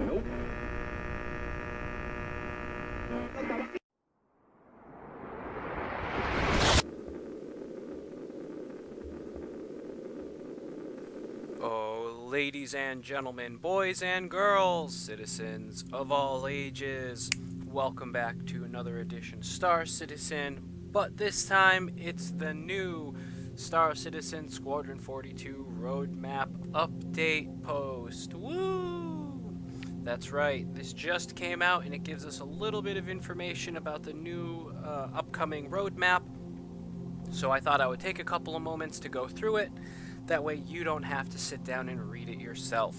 Oh, ladies and gentlemen, boys and girls, citizens of all ages, welcome back to another edition Star Citizen, but this time it's the new Star Citizen Squadron 42 Roadmap Update post. Woo! That's right, this just came out and it gives us a little bit of information about the new upcoming roadmap, so I thought I would take a couple of moments to go through it. That way you don't have to sit down and read it yourself.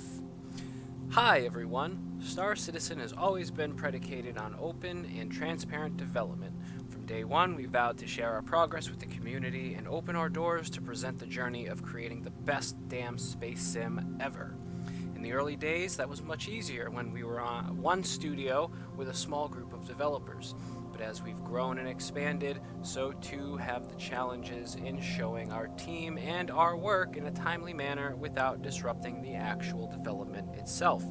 Hi everyone! Star Citizen has always been predicated on open and transparent development. From day one, we vowed to share our progress with the community and open our doors to present the journey of creating the best damn space sim ever. In the early days, that was much easier when we were on one studio with a small group of developers. But as we've grown and expanded, so too have the challenges in showing our team and our work in a timely manner without disrupting the actual development itself.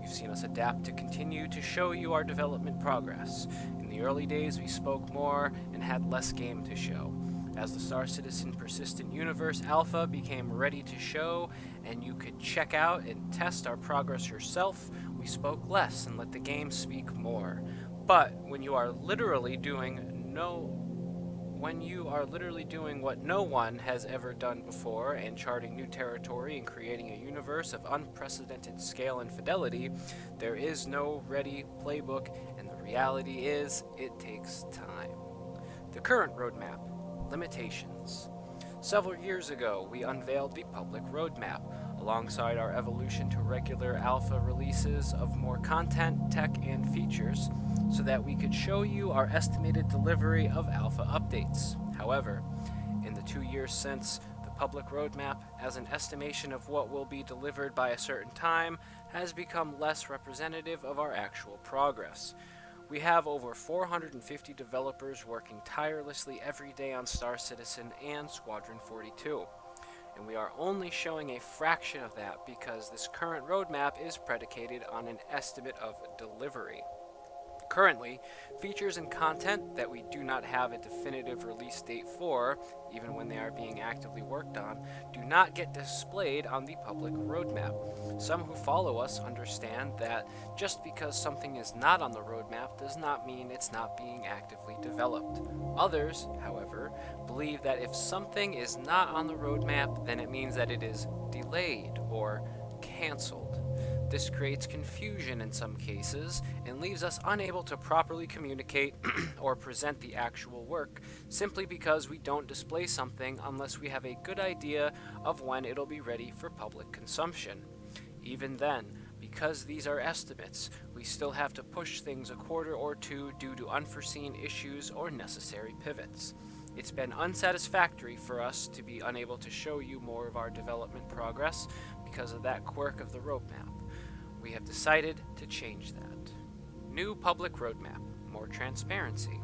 You've seen us adapt to continue to show you our development progress. In the early days, we spoke more and had less game to show. As the Star Citizen Persistent Universe Alpha became ready to show, and you could check out and test our progress yourself, we spoke less and let the game speak more. But when you are literally doing what no one has ever done before and charting new territory and creating a universe of unprecedented scale and fidelity, there is no ready playbook, and the reality is it takes time. The current roadmap, limitations. Several years ago, we unveiled the public roadmap, alongside our evolution to regular alpha releases of more content, tech, and features, so that we could show you our estimated delivery of alpha updates. However, in the 2 years since, the public roadmap, as an estimation of what will be delivered by a certain time, has become less representative of our actual progress. We have over 450 developers working tirelessly every day on Star Citizen and Squadron 42. And we are only showing a fraction of that because this current roadmap is predicated on an estimate of delivery. Currently, features and content that we do not have a definitive release date for, even when they are being actively worked on, do not get displayed on the public roadmap. Some who follow us understand that just because something is not on the roadmap does not mean it's not being actively developed. Others, however, believe that if something is not on the roadmap, then it means that it is delayed or canceled. This creates confusion in some cases and leaves us unable to properly communicate or present the actual work, simply because we don't display something unless we have a good idea of when it'll be ready for public consumption. Even then, because these are estimates, we still have to push things a quarter or two due to unforeseen issues or necessary pivots. It's been unsatisfactory for us to be unable to show you more of our development progress because of that quirk of the roadmap. We have decided to change that. New public roadmap, more transparency.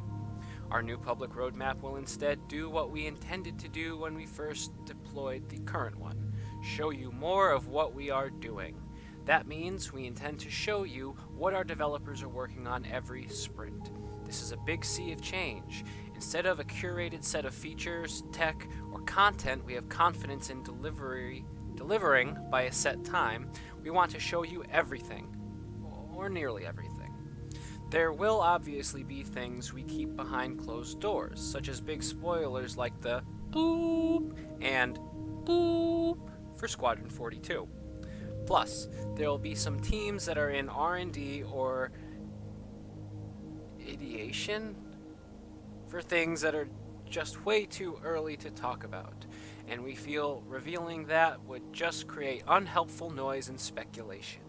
Our new public roadmap will instead do what we intended to do when we first deployed the current one, show you more of what we are doing. That means we intend to show you what our developers are working on every sprint. This is a big sea of change. Instead of a curated set of features, tech, or content we have confidence in delivering by a set time, we want to show you everything, or nearly everything. There will obviously be things we keep behind closed doors, such as big spoilers like the boop and boop for Squadron 42. Plus, there will be some teams that are in R&D or ideation for things that are just way too early to talk about, and we feel revealing that would just create unhelpful noise and speculation.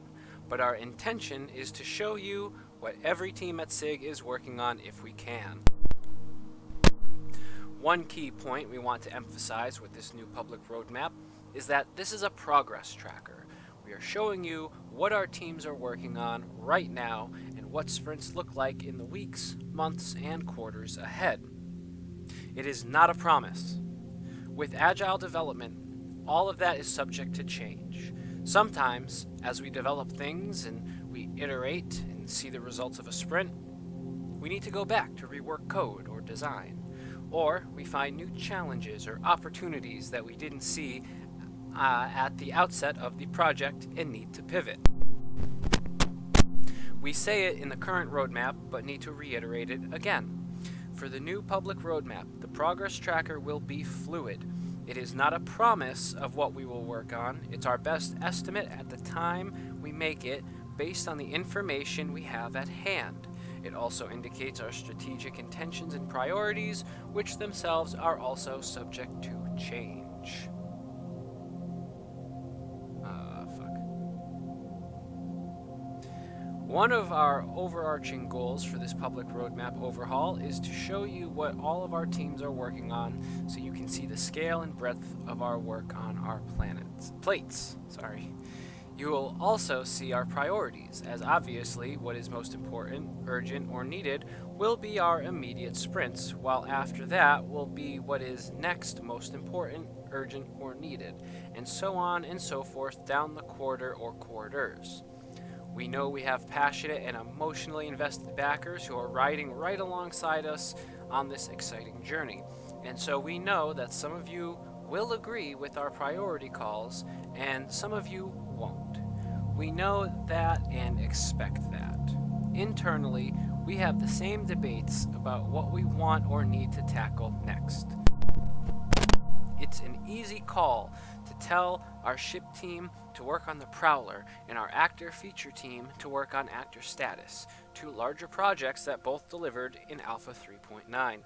But our intention is to show you what every team at CIG is working on if we can. One key point we want to emphasize with this new public roadmap is that this is a progress tracker. We are showing you what our teams are working on right now and what sprints look like in the weeks, months, and quarters ahead. It is not a promise. With agile development, all of that is subject to change. Sometimes, as we develop things and we iterate and see the results of a sprint, we need to go back to rework code or design. Or we find new challenges or opportunities that we didn't see at the outset of the project and need to pivot. We say it in the current roadmap, but need to reiterate it again. For the new public roadmap, the progress tracker will be fluid. It is not a promise of what we will work on. It's our best estimate at the time we make it based on the information we have at hand. It also indicates our strategic intentions and priorities, which themselves are also subject to change. One of our overarching goals for this public roadmap overhaul is to show you what all of our teams are working on so you can see the scale and breadth of our work on our plates. You will also see our priorities, as obviously what is most important, urgent, or needed will be our immediate sprints, while after that will be what is next most important, urgent, or needed, and so on and so forth down the quarter or quarters. We know we have passionate and emotionally invested backers who are riding right alongside us on this exciting journey, and so we know that some of you will agree with our priority calls and some of you won't. We know that and expect that. Internally, we have the same debates about what we want or need to tackle next. It's an easy call to tell our ship team to work on the Prowler and our actor feature team to work on actor status, two larger projects that both delivered in Alpha 3.9.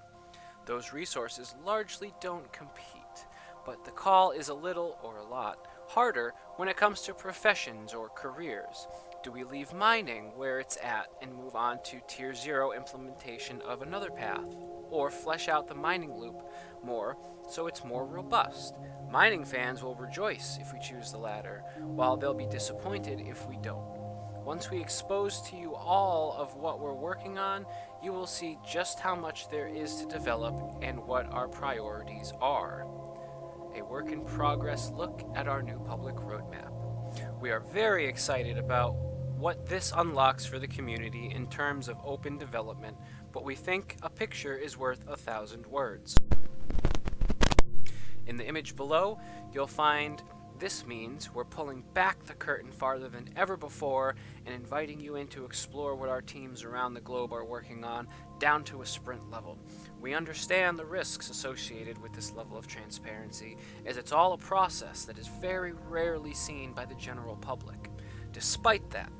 Those resources largely don't compete, but the call is a little, or a lot, harder when it comes to professions or careers. Do we leave mining where it's at and move on to Tier 0 implementation of another path, or flesh out the mining loop more so it's more robust? Mining fans will rejoice if we choose the latter, while they'll be disappointed if we don't. Once we expose to you all of what we're working on, you will see just how much there is to develop and what our priorities are. A work in progress look at our new public roadmap. We are very excited about what this unlocks for the community in terms of open development, but we think a picture is worth 1,000 words. In the image below, you'll find this means we're pulling back the curtain farther than ever before and inviting you in to explore what our teams around the globe are working on down to a sprint level. We understand the risks associated with this level of transparency, as it's all a process that is very rarely seen by the general public. Despite that,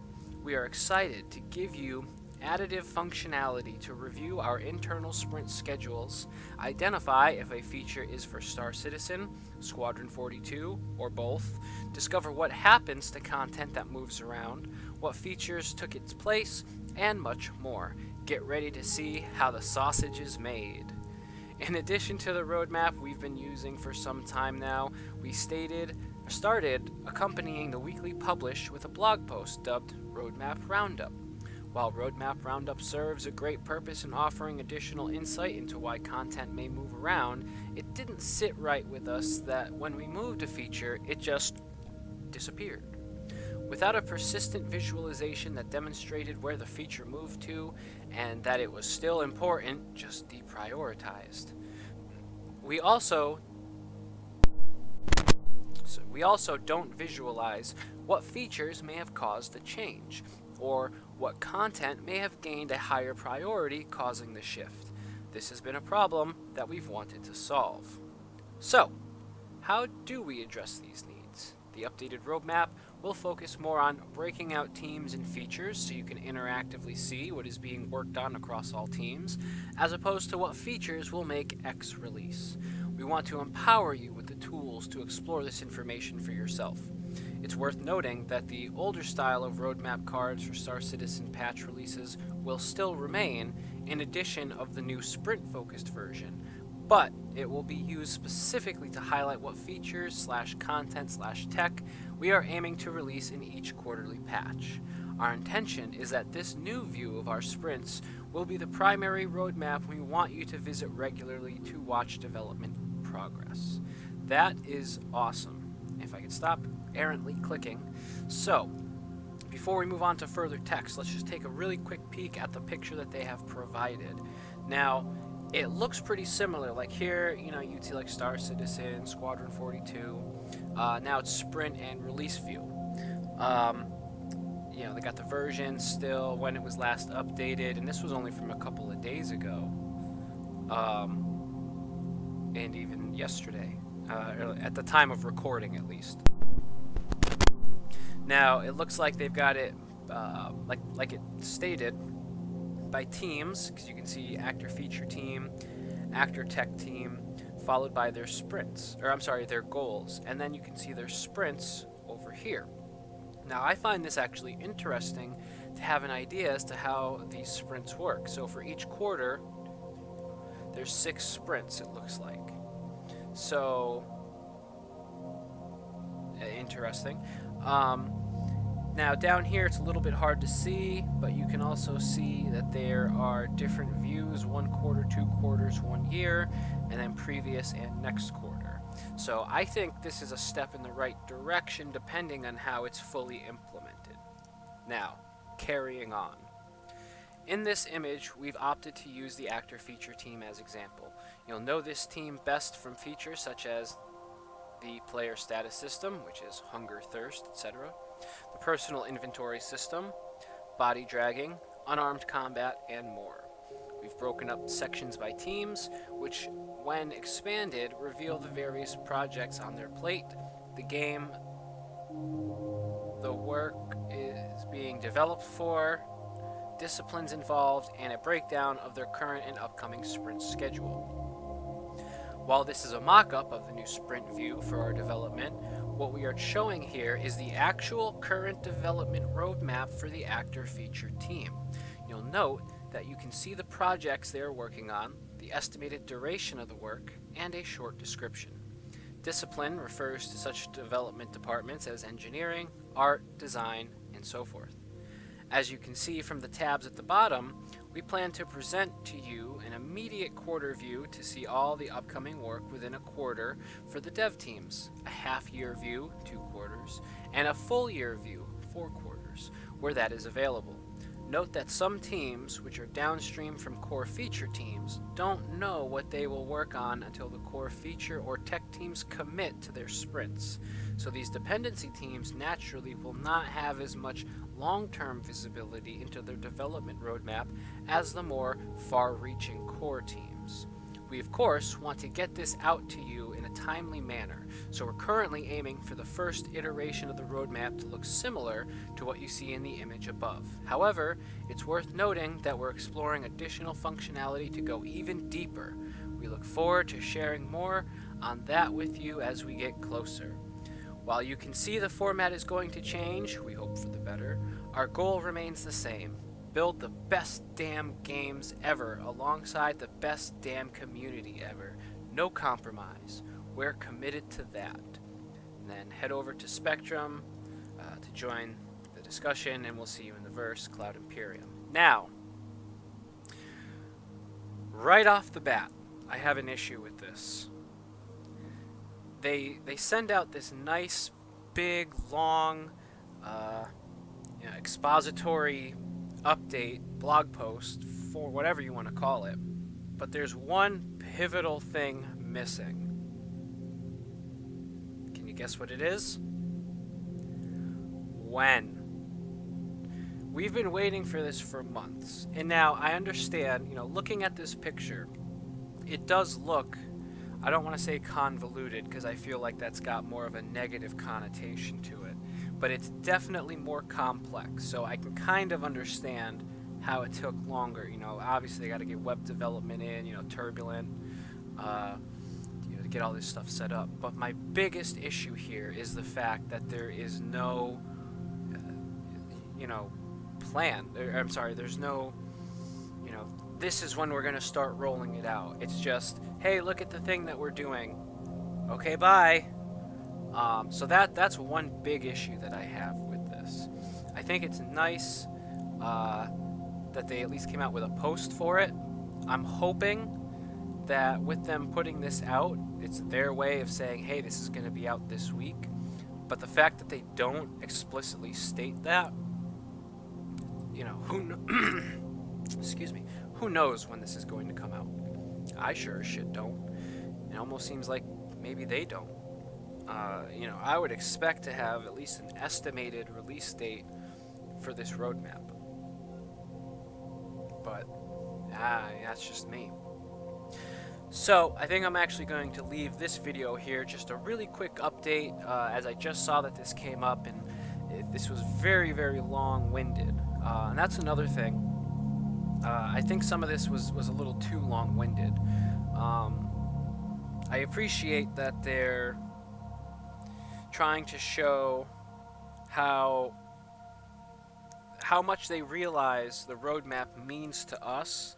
we are excited to give you additive functionality to review our internal sprint schedules, identify if a feature is for Star Citizen, Squadron 42, or both, discover what happens to content that moves around, what features took its place, and much more. Get ready to see how the sausage is made. In addition to the roadmap we've been using for some time now, we started accompanying the weekly publish with a blog post dubbed Roadmap Roundup. While Roadmap Roundup serves a great purpose in offering additional insight into why content may move around, it didn't sit right with us that when we moved a feature, it just disappeared. Without a persistent visualization that demonstrated where the feature moved to and that it was still important, just deprioritized. We also don't visualize what features may have caused the change, or what content may have gained a higher priority causing the shift. This has been a problem that we've wanted to solve. So, how do we address these needs? The updated roadmap will focus more on breaking out teams and features so you can interactively see what is being worked on across all teams, as opposed to what features will make X release. We want to empower you with the tools to explore this information for yourself. It's worth noting that the older style of roadmap cards for Star Citizen patch releases will still remain, in addition of the new sprint-focused version, but it will be used specifically to highlight what features / content / tech we are aiming to release in each quarterly patch. Our intention is that this new view of our sprints will be the primary roadmap we want you to visit regularly to watch development progress. That is awesome. If I could stop errantly clicking. So, Before we move on to further text, let's just take a really quick peek at the picture that they have provided. Now, it looks pretty similar. Like here, you'd see like Star Citizen, Squadron 42. Now it's sprint and release view. They got the version still, when it was last updated, and this was only from a couple of days ago. And even yesterday, at the time of recording at least. Now, it looks like they've got it, like it stated, by teams, because you can see actor feature team, actor tech team, followed by their sprints, their goals, and then you can see their sprints over here. Now, I find this actually interesting to have an idea as to how these sprints work. So for each quarter, there's 6 sprints, it looks like. So, interesting. Now down here it's a little bit hard to see, but you can also see that there are different views, 1 quarter, 2 quarters, 1 year, and then previous and next quarter. So I think this is a step in the right direction depending on how it's fully implemented. Now, carrying on. In this image, we've opted to use the actor feature team as example. You'll know this team best from features such as the player status system, which is hunger, thirst, etc., the personal inventory system, body dragging, unarmed combat, and more. We've broken up sections by teams, which, when expanded, reveal the various projects on their plate, the game the work is being developed for, disciplines involved, and a breakdown of their current and upcoming sprint schedule. While this is a mock-up of the new sprint view for our development, what we are showing here is the actual current development roadmap for the actor feature team. You'll note that you can see the projects they are working on, the estimated duration of the work, and a short description. Discipline refers to such development departments as engineering, art, design, and so forth. As you can see from the tabs at the bottom, we plan to present to you an immediate quarter view to see all the upcoming work within a quarter for the dev teams, a half-year view, 2 quarters, and a full-year view, 4 quarters, where that is available. Note that some teams, which are downstream from core feature teams, don't know what they will work on until the core feature or tech teams commit to their sprints. So these dependency teams naturally will not have as much long-term visibility into their development roadmap as the more far-reaching core teams. We, of course, want to get this out to you in a timely manner, so we're currently aiming for the first iteration of the roadmap to look similar to what you see in the image above. However, it's worth noting that we're exploring additional functionality to go even deeper. We look forward to sharing more on that with you as we get closer. While you can see the format is going to change, we hope for the better, our goal remains the same. Build the best damn games ever alongside the best damn community ever. No compromise. We're committed to that. And then head over to Spectrum to join the discussion, and we'll see you in the verse, Cloud Imperium. Now, right off the bat, I have an issue with this. They send out this nice, big, long, expository update blog post for whatever you want to call it, but there's one pivotal thing missing. Can you guess what it is? When? We've been waiting for this for months, and now I understand, looking at this picture, it does look, I don't want to say convoluted because I feel like that's got more of a negative connotation to it, but it's definitely more complex, so I can kind of understand how it took longer. Obviously they got to get web development in, Turbulent, to get all this stuff set up. But my biggest issue here is the fact that there is no, plan. There's no, this is when we're going to start rolling it out. It's just, hey, look at the thing that we're doing. Okay, bye. So that's one big issue that I have with this. I think it's nice that they at least came out with a post for it. I'm hoping that with them putting this out, it's their way of saying, hey, this is going to be out this week. But the fact that they don't explicitly state that you know, excuse me, who knows when this is going to come out? I sure as shit don't. It almost seems like maybe they don't. You know, I would expect to have at least an estimated release date for this roadmap. But, that's just me. So, I think I'm actually going to leave this video here, just a really quick update, as I just saw that this came up, and this was very, very long-winded. And that's another thing. I think some of this was a little too long-winded. I appreciate that they're trying to show how much they realize the roadmap means to us,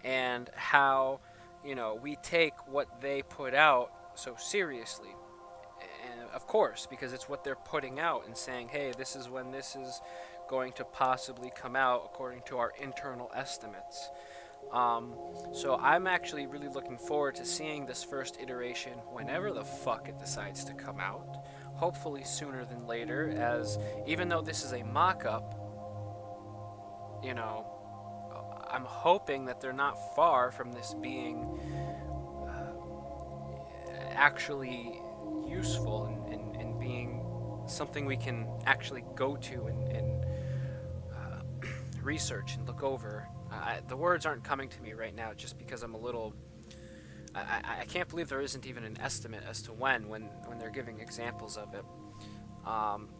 and how, you know, we take what they put out so seriously. And of course, because it's what they're putting out and saying, hey, this is when this is going to possibly come out according to our internal estimates. So I'm actually really looking forward to seeing this first iteration whenever the fuck it decides to come out. Hopefully sooner than later, as even though this is a mock-up, you know, I'm hoping that they're not far from this being actually useful and being something we can actually go to and research and look over. The words aren't coming to me right now just because I'm a little... I can't believe there isn't even an estimate as to when they're giving examples of it.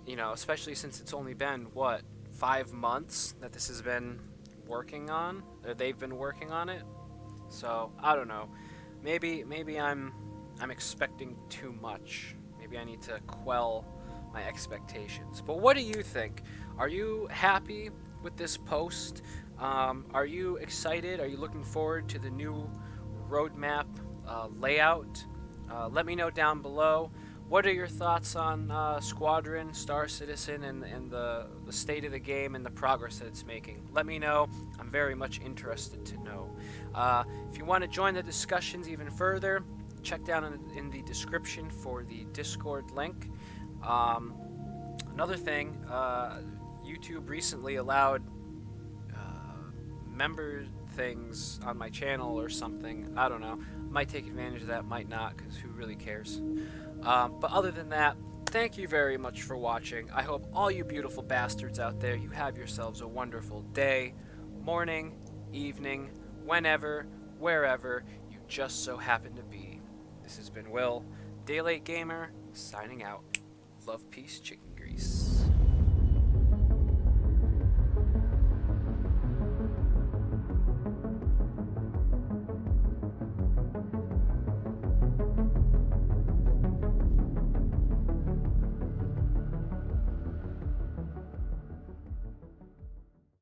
You know, especially since it's only been, what, 5 months that this has been working on, or they've been working on it. So I don't know. Maybe I'm expecting too much. Maybe I need to quell my expectations. But what do you think? Are you happy with this post? Are you excited? Are you looking forward to the new roadmap layout? Let me know down below. What are your thoughts on Squadron, Star Citizen, and the state of the game and the progress that it's making? Let me know. I'm very much interested to know. If you want to join the discussions even further, check down in the description for the Discord link. Another thing, YouTube recently allowed member things on my channel or something. I don't know. Might take advantage of that, might not, because who really cares? But other than that, thank you very much for watching. I hope all you beautiful bastards out there, you have yourselves a wonderful day, morning, evening, whenever, wherever you just so happen to be. This has been Will, Daylight Gamer, signing out. Love, peace, chicken.